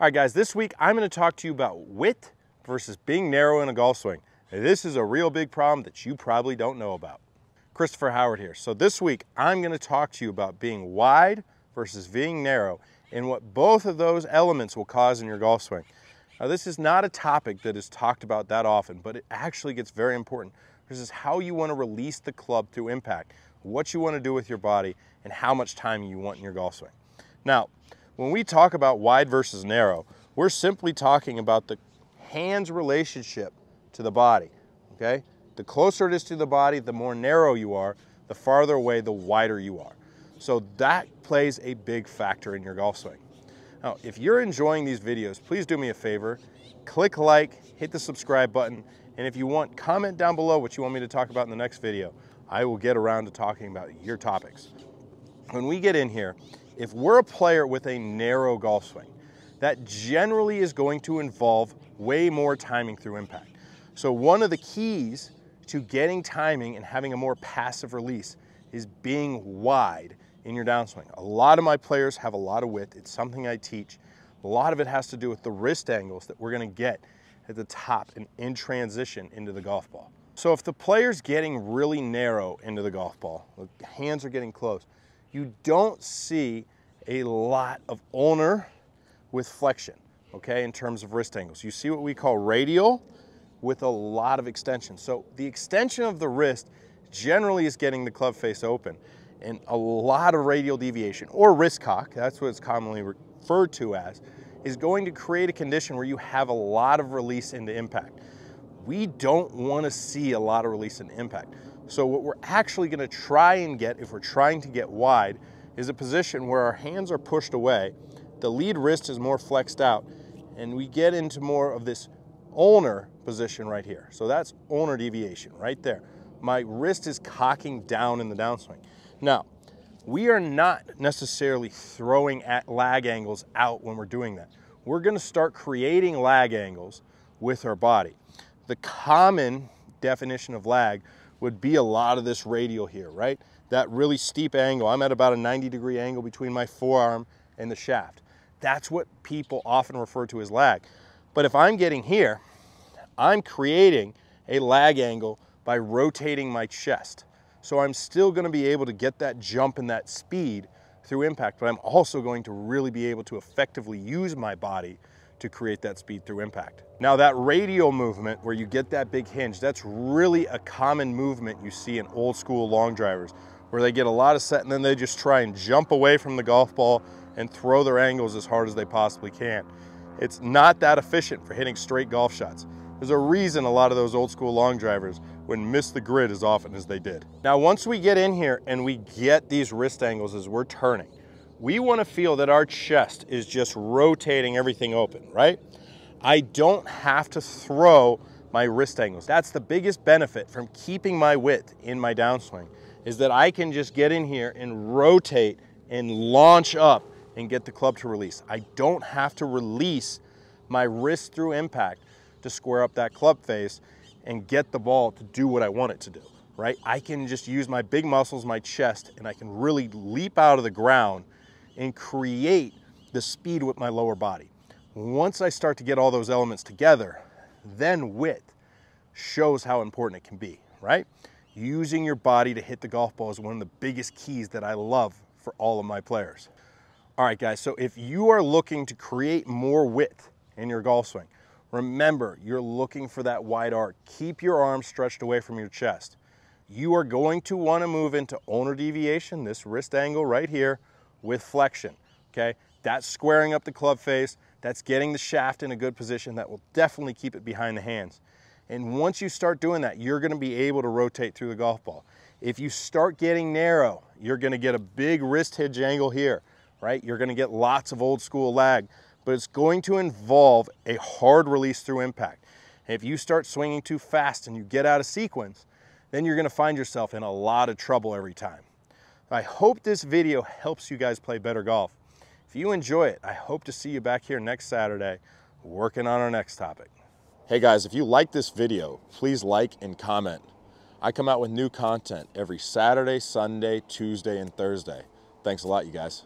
All right, guys, this week I'm going to talk to you about width versus being narrow in a golf swing. And this is a real big problem that you probably don't know about. Christopher Howard here. So this week I'm going to talk to you about being wide versus being narrow and what both of those elements will cause in your golf swing. Now, this is not a topic that is talked about that often, but it actually gets very important. This is how you want to release the club through impact, what you want to do with your body, and how much time you want in your golf swing. Now, when we talk about wide versus narrow, we're simply talking about the hand's relationship to the body, okay? The closer it is to the body, the more narrow you are, the farther away, the wider you are. So that plays a big factor in your golf swing. Now, if you're enjoying these videos, please do me a favor, click like, hit the subscribe button, and if you want, comment down below what you want me to talk about in the next video. I will get around to talking about your topics. When we get in here, if we're a player with a narrow golf swing, that generally is going to involve way more timing through impact. So one of the keys to getting timing and having a more passive release is being wide in your downswing. A lot of my players have a lot of width. It's something I teach. A lot of it has to do with the wrist angles that we're going to get at the top and in transition into the golf ball. So if the player's getting really narrow into the golf ball, the hands are getting close, you don't see a lot of ulnar with flexion, okay, in terms of wrist angles. You see what we call radial with a lot of extension. So the extension of the wrist generally is getting the club face open, and a lot of radial deviation, or wrist cock, that's what it's commonly referred to as, is going to create a condition where you have a lot of release into impact. We don't want to see a lot of release into impact. So what we're actually going to try and get, if we're trying to get wide, is a position where our hands are pushed away, the lead wrist is more flexed out, and we get into more of this ulnar position right here. So that's ulnar deviation right there. My wrist is cocking down in the downswing. Now, we are not necessarily throwing at lag angles out when we're doing that. We're going to start creating lag angles with our body. The common definition of lag would be a lot of this radial here, right? That really steep angle. I'm at about a 90-degree angle between my forearm and the shaft. That's what people often refer to as lag. But if I'm getting here, I'm creating a lag angle by rotating my chest. So I'm still going to be able to get that jump and that speed through impact, but I'm also going to really be able to effectively use my body to create that speed through impact. Now, that radial movement where you get that big hinge, that's really a common movement you see in old school long drivers, where they get a lot of set and then they just try and jump away from the golf ball and throw their angles as hard as they possibly can. It's not that efficient for hitting straight golf shots. There's a reason a lot of those old school long drivers wouldn't miss the grid as often as they did. Now, once we get in here and we get these wrist angles as we're turning, we want to feel that our chest is just rotating everything open, right? I don't have to throw my wrist angles. That's the biggest benefit from keeping my width in my downswing, is that I can just get in here and rotate and launch up and get the club to release. I don't have to release my wrist through impact to square up that club face and get the ball to do what I want it to do, right? I can just use my big muscles, my chest, and I can really leap out of the ground and create the speed with my lower body. Once I start to get all those elements together, then width shows how important it can be, right? Using your body to hit the golf ball is one of the biggest keys that I love for all of my players. All right, guys, so if you are looking to create more width in your golf swing, remember, you're looking for that wide arc. Keep your arms stretched away from your chest. You are going to want to move into ulnar deviation, this wrist angle right here, with flexion, okay? That's squaring up the club face. That's getting the shaft in a good position. That will definitely keep it behind the hands. And once you start doing that, you're going to be able to rotate through the golf ball. If you start getting narrow, you're going to get a big wrist hinge angle here, right? You're going to get lots of old school lag, but it's going to involve a hard release through impact. And if you start swinging too fast and you get out of sequence, then you're going to find yourself in a lot of trouble every time. I hope this video helps you guys play better golf. If you enjoy it, I hope to see you back here next Saturday working on our next topic. Hey guys, if you like this video, please like and comment. I come out with new content every Saturday, Sunday, Tuesday, and Thursday. Thanks a lot, you guys.